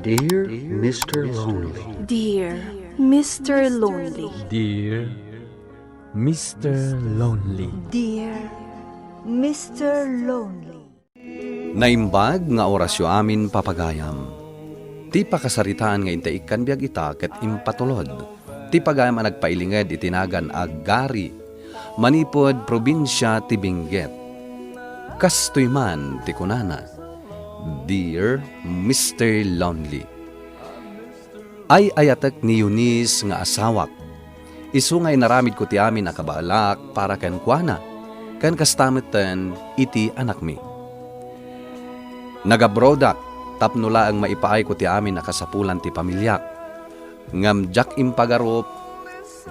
Dear Mr. Lonely. Dear Mr. Lonely. Dear Mr. Lonely. Dear Mr. Lonely. Naimbag nga orasyo amin papagayam. Ti pakasaritaan nga intaikan biag ita ket impatulod. Ti pagayam ang nagpailinged itinagan Agari. Manipod probinsya ti Benguet. Kastoy man ti kunana. Dear Mr. Lonely. Ay ayatek ni Eunice nga asawak. Isungay naramid ko ti amin akabalak para ken kuana. Ken kastametan iti anak mi. Nagabrodak tapnula ang maipaay ko ti amin nakasapulan ti pamilyak. Ngamjak impagarop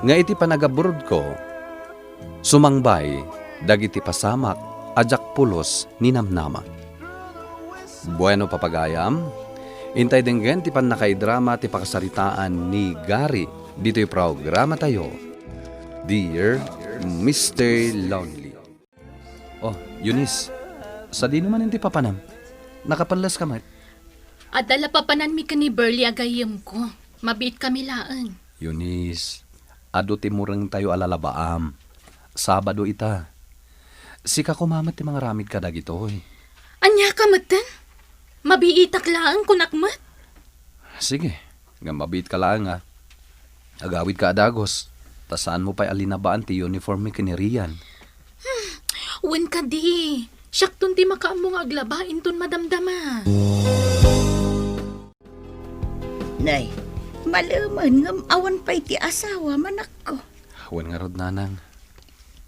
nga iti panagaburod ko. Sumangbay dagiti pasamak ajak pulos ni namnama. Bueno papagayam, intay denggen ti panakaidrama ti pakasaritaan ni Gary. Dito'y programa tayo. Dear Mr. Lonely. Oh, Eunice, sa di naman hindi papanam. Nakapanlas ka mat. Adala papanan mi ka ni Burley agayem ko. Mabit kami laan. Eunice, ado ti murang tayo alalabaam. Sabado ita. Sika kumamat ti mga ramid ka dagitoy. Anya ka matan? Mabiitak laan kunakmat. Sige, nga mabit ka lang nga. Agawid ka adagos. Tasaan mo pa'y alinabaan ti uniform mi kiniriyan. Wen ka di. Syaktun ti makaamong aglaba inton madamdama. Nay, malaman ngam awan pa'y ti asawa manak ko. Wen nga rod nanang.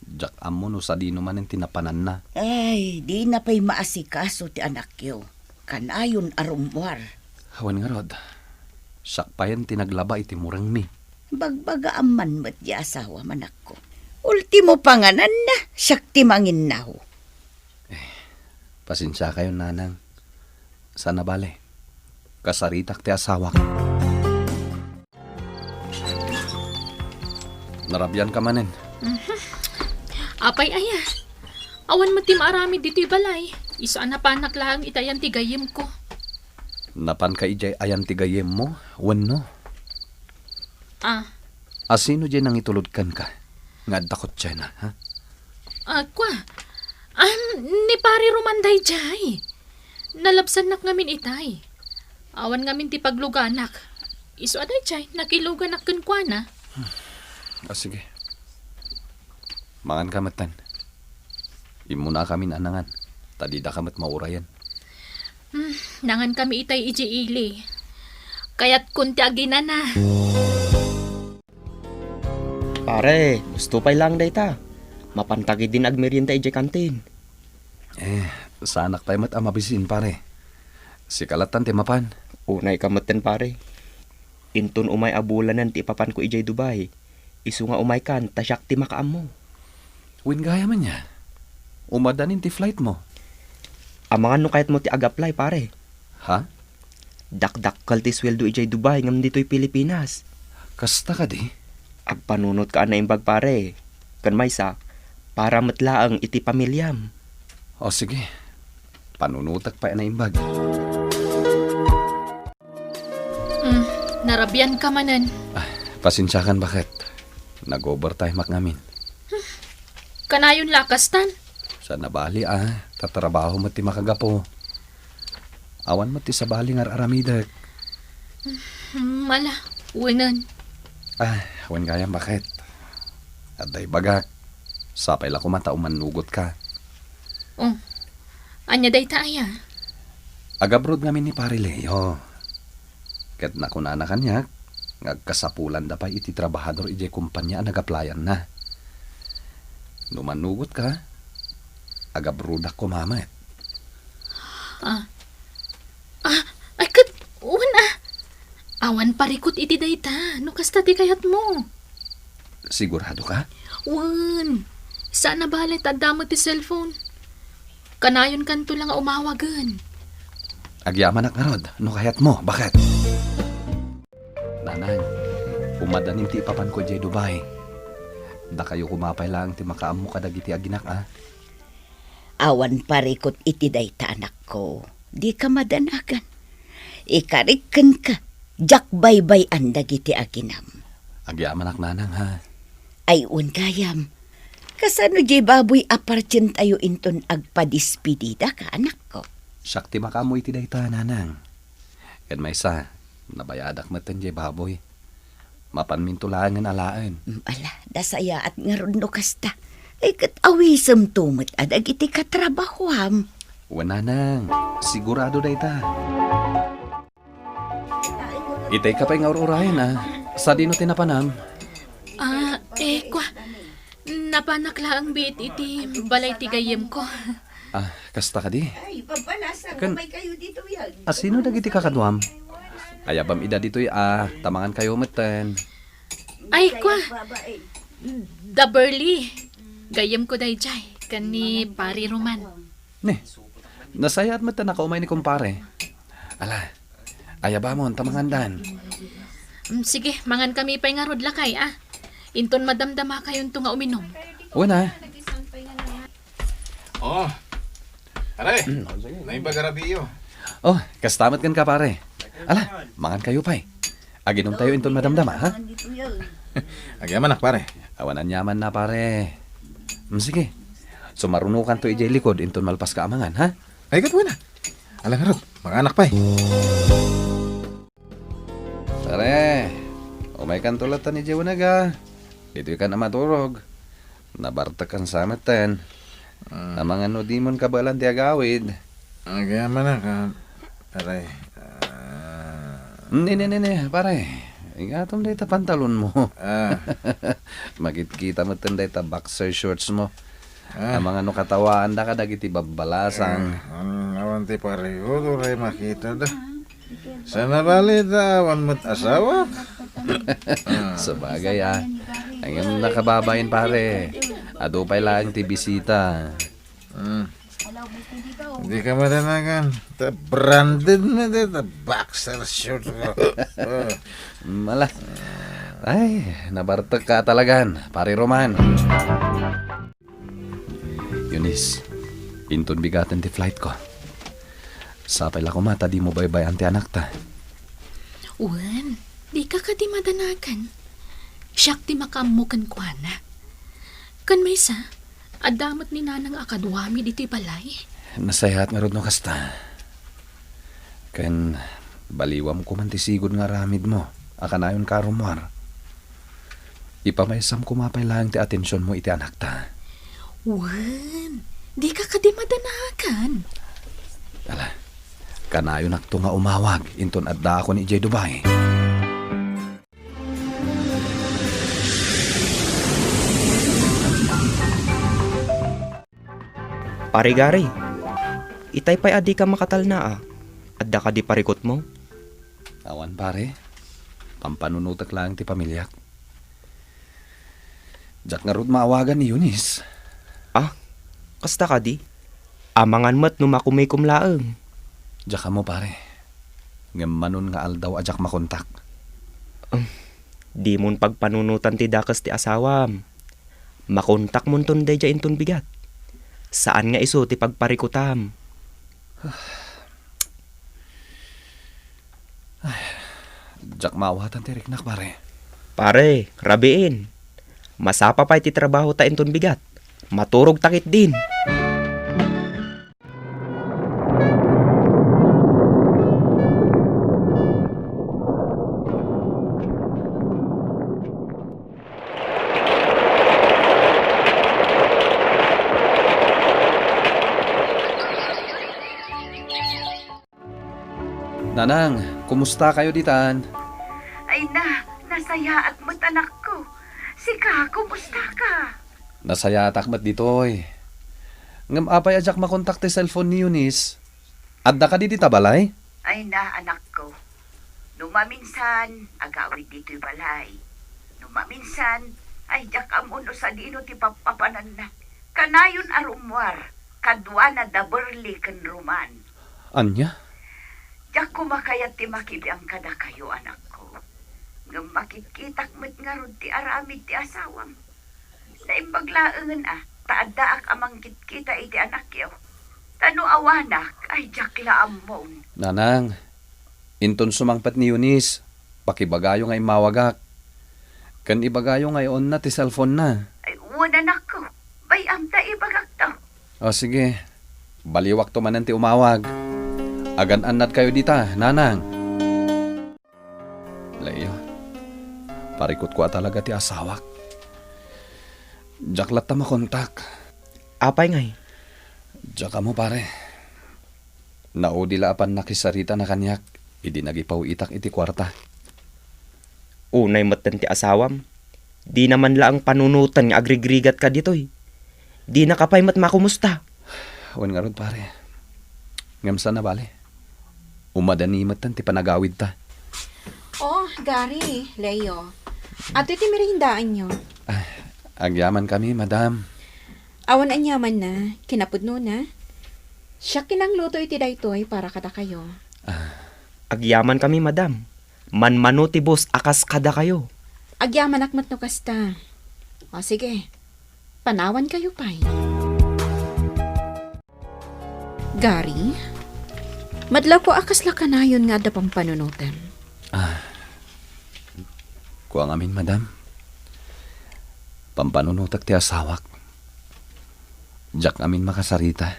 Jak amo no sa di naman ang tinapanan na. Ay, di na pa'y maasikaso ti anak yo. Kanayon arumwar. Wen nga rod. Sakpayan tinaglaba iti murang mi. Bagbaga aman met di asawa manak ko. Ultimo panganan na, siyak ti manginnaw. Pasensya kayo nanang. Sana bale. Kasaritak ti asawa ko. Narabyan ka manen. Apay aya. Awan mo ti maarami dito'y balay. Isa na panak lang itayan ti gayem ko. Napan ka ijay ayan ti gayem mo? Wen no? Asino dyan nang itulodkan ka? Nga dakot dyan ha? Kwa. Ni pari rumanday jay. Nalabsan nak ngamin itay. Awan ngamin ti pagluganak. Iso aday jay, nakiluganak kan kwa na. Sige. Mangan kamatan. Imo na kami anangan. Tadida kamat maurayan. Nangan kami itay ijiili. Kaya't kunti agina na. Pare, gusto pa'y lang day ta. Mapantagi din agmerienda ije kantin. Sanak tayo mat amabisin pare. Si kalatan ti mapan. Unay kamatan pare. Intun umay abulanan ti ipapan ko ijay Dubai. Isu nga umay kan, tasyak ti makaam mo. Win gaya man niya. Umadanin ti flight mo. Amangan no kahit mo ti agaplay pare. Ha? Dakdakkel ti sweldo ijay Dubai ngam dito'y Pilipinas. Kasta ka di? Agpanunot ka na imbag pare. Kan maysa, para matlaang iti pamilyam. O sige. Panunutak pa na imbag. Narabyan ka manan. Pasensyakan bakit? Nag-overtime namin. Kanayon lakastan. Sa nabali tatrabaho mo ti makagapo. Awan mo ti sa bali nga aramidag. Mala, winan. Awan gaya bakit? Aday bagak. Sapay la kumata umanugot ka. Anya day taaya. Agabrod ngamin ni pare Leo. Ket nakunana kanyak. Ngagkasapulan da pa iti trabahador iti kumpanya nagaplayan na. Numanugot ka, agabrudak ko mamat. Ay kat, awan parikot iti dayta, no kasta ti kayat mo. Sigurado ka? Wan, sana balit adamo ti cellphone. Kanayon kanto lang umawagan. Agyaman ak ngarod, no kayat mo, bakit? Nanay, umadanin ti ipapan ko jay Dubai. Da kayo kumapay lang ti makaam mo kadagiti aginak Awan parikot iti dayta anak ko. Di ka madanagan. Ikarikan ka, jak baybay ang dagiti aginam. Agyaman ak nanang ha. Ay gayam. Kasano di baboy apartyen tayo inton agpadispidida ka, anak ko? Sakti makamoy ti dayta nanang. Ken maysa, nabayadak meten jay baboy. Mapanmintulangan alaan. Ala, dasaya at ngaron no kasta. Ay kat awisem tumot adag iti katrabahwam. Wananang, sigurado dayta. Itay ka pa'y nga urayan ha. Sa dino tinapanam. Kwa. Napanakla ang bit iti balay tigayem ko. Kasta ka di. Ay, pabalasa, Kan- kayo dito yan. Sino dagiti kakadwam? Ayabam ida dito'y tamangan kayo meten. Ay, kwa. Da Burley. Gayem ko day jay. Kani pari Roman. Ne, nasaya at meten nakaumay ni kumpare. Ala, ayabamon, tamangan dan. Sige, mangan kami pa'y nga rod lakay, Inton madamdama kayon to nga uminom. Wana, Oh, aray, naibagarabiyo. kastamat kan ka pare. Ala, mangan kayo pa'y. Aginom tayo inton madamdama, ha? Agyaman nak pare. Awanan yaman na pare. Sige, sumarunukan to ijay likod inton malpas ka amangan, ha? Ay, kat na. Alang harap, mga anak pa Pare, umay kan tulatan ni Jawanaga. Dito ka na maturog. Nabartakan sa meten. Namang ano di mon kabalan ti agawid. Agyaman nak, aray. Ne, pare. Ingatom dayta pantalon mo. Ah, Magkita mo ten dayta boxer shorts mo. Namang ano katawaan da ka dagiti babalasang. awan ti pare, ray makita da. Sana balita, awan mo't asawa. Sabagay Ang nakababayin pare. Adupay lang ti bisita. Hindi ka madanagan. Branded na dito, boxer short ko. Mala. Ay, nabartag ka talagan, pare Roman. Yunis, inton bigatan ti flight ko. Sapay la ko mata, di mo baybayan ti anak ta. Uwan, di ka di madanakan. Siyak ti makamukan kwa na. Kan may sa, adamat ni nanang akadwami diti balay. Nasayat nga rod no kasta. Ken baliwam ko man ti sigod nga ramid mo. Akanayon ka rumwar. Ipamaysam kumapay lang ti atensyon mo iti anak ta. Uwan, di ka di madanakan. Ala, kanayon akto nga umawag. Inton adda ako ni Ijay Dubai. Pare Gary, itay pa'y adi ka makatal na Adda ka di parikot mo? Awan pare, pampanunutak lang ti pamilyak. Jak nga rod maawagan ni Eunice. Kasta ka di? Amangan mo't numakumay kumlaeng. Jak mo pare. Ngamanon nga aldaw ajak makontak. Di mon pagpanunutan ti dakas ti asawam. Makontak mon ton day inton bigat. Saan nga iso ti pagparikutam? Jak maawatan ti riknak pare. Pare, rabiin. Masapa pa iti trabaho ta inton bigat. Maturog takit din. Nanang, kumusta kayo ditan? Ay nasaya at mo't anak ko. Sika, kumusta ka? Nasaya takmat ditoy. Ngam apay ajak makontak ti cellphone ni Eunice. Adda ka di balay? Ay anak ko. Numaminsan, agawid dito'y balay. Numaminsan, ay jak amuno sa dino ti papapanan na. Kanayon arumwar, kadwa na daberli ken Roman. Anya? Jak kumakayat ti makibiyang kada kayo, anak ko. Ngam makikitak met nga rod ti aramid ti asawam. Sa imbaglaengan taadaak amang kitkita iti anak yo. Tano awanak, ay jak laamon. Nanang, Inton sumangpat ni Eunice, pakibagayo nga imawagak. Kan ibagayo ngayon na ti cellphone na. Ay, uwan anak ko. Bayam ta ibagak to. O sige, baliwak to man ti umawag. Agan-anat kayo dita, nanang. Leo, parikot ko talaga ti asawak. Jaklat ta makontak. Apay ngay. Jaka mo pare. Naudila apan nakisarita na kanyak. Idi nagipaw itak iti kwarta. Unay matan ti asawam. Di naman laang panunutan nga agrigrigat ka ditoy. Di nakapay mat makumusta. Wan nga ron pare. Ngamsa na bale. Umadani matan ti panagawid ta. Oh, Gary, Leo. At iti merindaan nyo. Agyaman kami, madam. Awan anyaman na, kinapudno na. Siya kinangluto iti daytoy para kada kayo. Agyaman kami, madam. Manmano ti boss, akas kada kayo. Agyaman akmat no kasta. O sige, panawan kayo pay. Gary, madla ko akas la kanayon nga da pang panunutan. Kuang amin, madam. Pampanunutak ti asawak. Jak amin makasarita.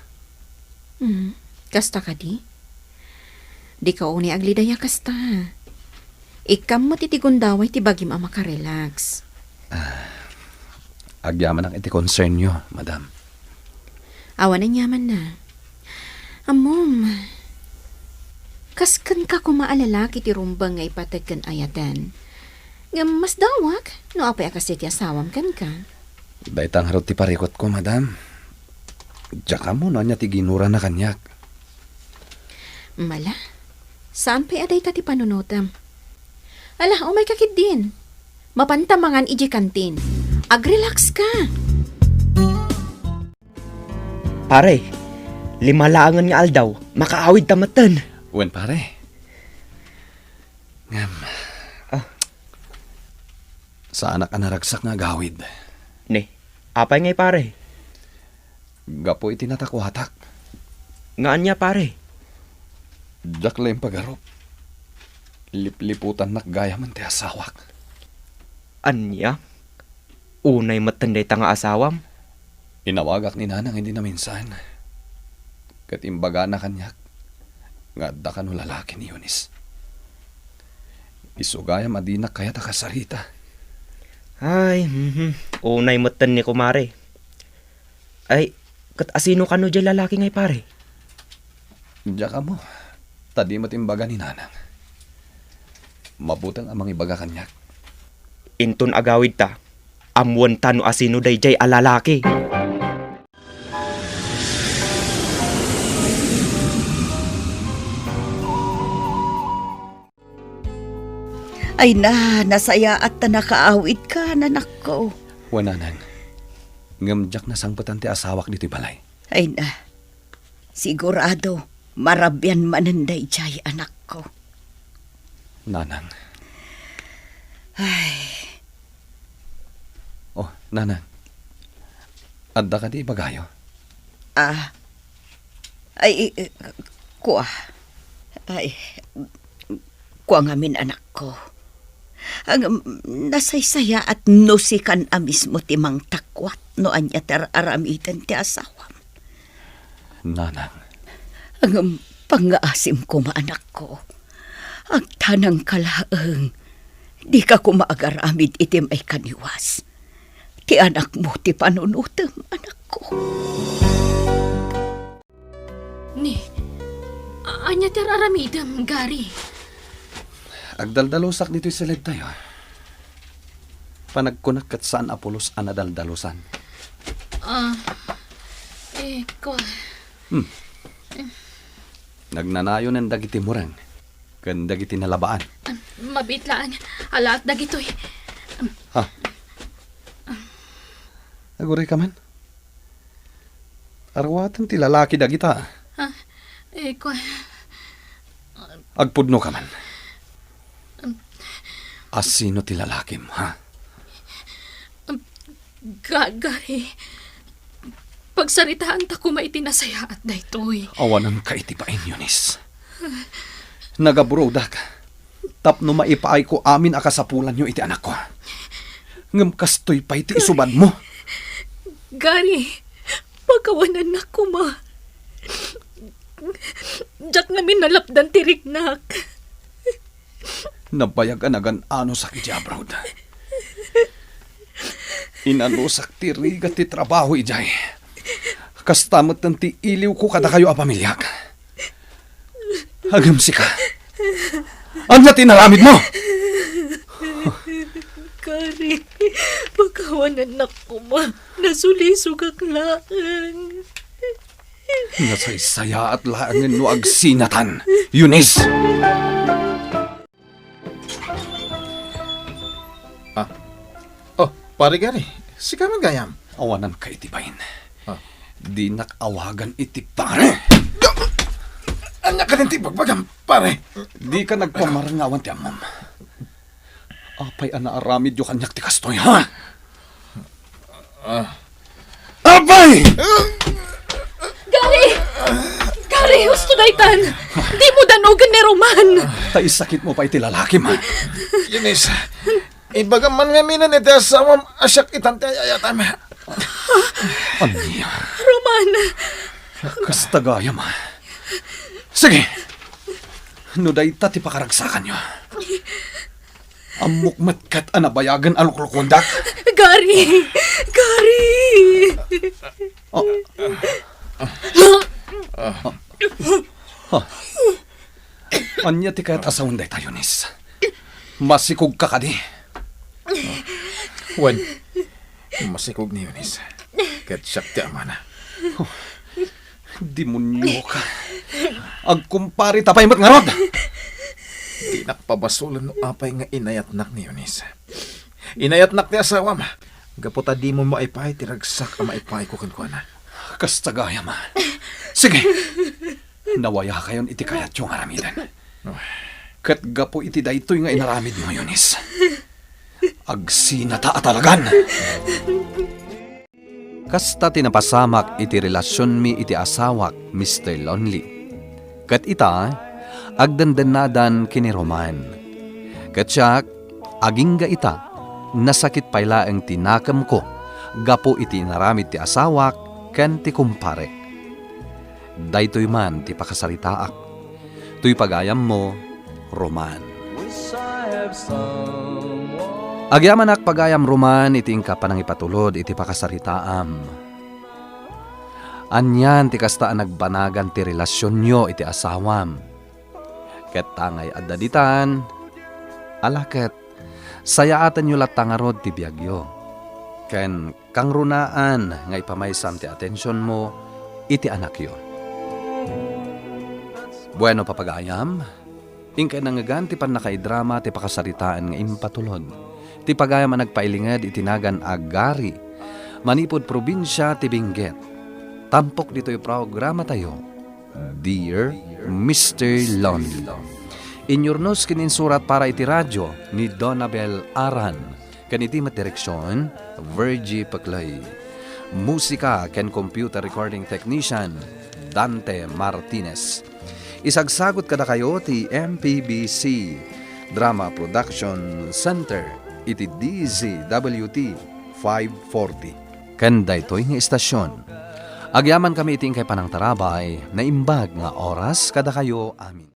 Kasta ka di? Di ka uni aglidaya kasta. Ikam mo titigundaway ti bagim ang makarelax. Agyaman ang iti concern nyo, madam. Awan na nyaman na. Amom, kaskan ka kumaalalaki ti rumbang nga ipatagkan ayatan. Nga mas dawak, no apay akas ti asawam kan ka. Daitang harot ti parikot ko, madam. Jaka mo na niya ti ginura na kanyak. Mala, saan pa'y aday ta ti panunutam? Ala, umay kakit din. Mapantamangan iji kantin. Agrelax ka. Pare, 5 laangan nga aldaw, makaawid tamatan. Wen pare. Ngam. Sa anak anaragsak nga gawid. Ne, apay ngay pare. Gapo iti natakwatak. Ngaan niya pare. Jak lang pagarop. Lipliputan nakgaya man ti asawak. Anya? Unay matanday ta nga asawam? Inawagak ni nanang hindi na minsan. Katimbaga na kanyak. Nga da ka no lalaki ni Eunice. Isugaya madinak kaya takasarita. Ay, unay matan ni kumare. Ay, kat asino ka no dyan lalaki ngay pare? Diya ka mo. Tadi matimbaga ni nanang. Mabutang amang ibaga kanyak. Inton agawid ta, amuan ta no asino dayjay alalaki. Ay na, nasaya at nakaawid ka, nanak ko. Wananang. Ngamjak na sangpatan ti asawak dito'y balay. Ay na, sigurado, marabyan mananday jay anak ko. Nanang. Ay, Oh, nanang. Adda ka di bagayo. Kuha. Kuha ngamin anak ko. Ang nasaysaya at nusikan a mismo timang takwat no anya aramitan ti asawam. Nanang. Ang pangaasim ko maanak ko. Ang tanang kalaang. Di ka kumaagaramid itim ay kaniwas. Ti anak mo ti panunutam anak ko. Ni, anya ter aramidam, Gary. Agdaldalusak dito'y silid tayo. Panagkunak kat saan apulos anadaldalusan. Ko. Nagnanayo ng dagiti murang. Kan dagiti nalabaan. Mabitlaan, alaat dagitoy. Aguray ka man. Arwatan ti lalaki dagita. Ko. Agpudno ka man. Asino ti lalaki mo, ha? Gary. Pagsaritaan ta ko maitinasaya at daytoy. Awanan ka iti pain, Eunice. Nagabrodak. Tapno maipaay ko amin akasapulan nyo iti anak ko. Ngam kastoy pa iti isubad mo. Gary, pagkawanan na ko ma. Jack namin nalapdan tiriknak. Nabayag anagan ano sa kidya, brod. Inanusak ti riga ti trabaho ijay. Kastamot ng ti iliw ko kada kayo a pamilyak. Hagam si ka. Ano na tinaramid mo? Gary, pagkawanan na ko ma. Nasulisog aklaan. Nasaysaya at laangin no agsinatan. Eunice! Oh, pare Gary, si ka magayam. Awanan ka itibayin. Ah. Di nakawagan iti pare. Anya ka din ti bagbagam, pare. Di ka nagpamarangawan ti amam. Apay anaaramid yung kanyak ti kastoy, ha? Apay! Gary! Gary, gusto daytan! Di mo danugan ni Roman! Tay sakit mo pa iti lalaki, ma. Eunice, ibagam man nga minan iti asawam asyak itan ti ayayatam. Anya, Roman! kastagaya, ma. Sige, no dayta ti pakaragsakan nyo. Amukmat kat anabayagan aluklukundak. Gary! Gary! Anya ti kayat asawan day tayo, Nis. Masikog ka kadi. Wan, masikog ni Eunice. Kat siyak ti amana. Demonyo ka. Agkumpari tapay mat ngarod. Di nakpabasulan no apay nga inayatnak ni Eunice. Inayatnak ti asawam. Gaputa di mo maipay ti ragsak a maipay ko kankwana. Kastagaya, ma. Sige. Nawaya kayon iti kayat yung aramidan. Kat gapo iti daytoy nga inaramid mo, Eunice. Agsinata atalagan. Kasta tinapasamak iti relasyon mi iti asawak, Mr. Lonely. Kat ita, agdandenadan kini Roman. Kat siyak, agingga ita, nasakit payla ang tinakam ko, gapo iti naramid ti asawak, ken ti kumpare. Daytoy man ti pakasaritaak. Tuy pagayam mo, Roman. Agyaman ak pagayam Roman iti ingka panangipatulod iti pakasaritaam. Anyan ti kasta nagbanagan ti relasyon nyo iti asawam. Ket tangay addaditan, alaket, sayaatan nyo latangarod ti biagyo. Ken kang runaan nga ipamaysam ti atensyon mo iti anak yo. Bueno papagayam, ingkay nangagan ti panakaidrama ti pakasaritaan nga impatulod. Ti pagayam ang nagpailingad itinagan Agari, manipod probinsya ti Benguet. Tampok dito yung programa tayo, Dear Mr. Lonely. Inyornos kininsurat para iti radyo ni Donabel Aran. Kaniti direksyon, Virgie Paclay. Musika ken computer recording technician, Dante Martinez. Isagsagot kada kayo ti MPBC Drama Production Center iti DZWT 540. Kanda ito'y nga istasyon. Agyaman kami iting kay panang tarabay na imbag nga oras kada kayo amin.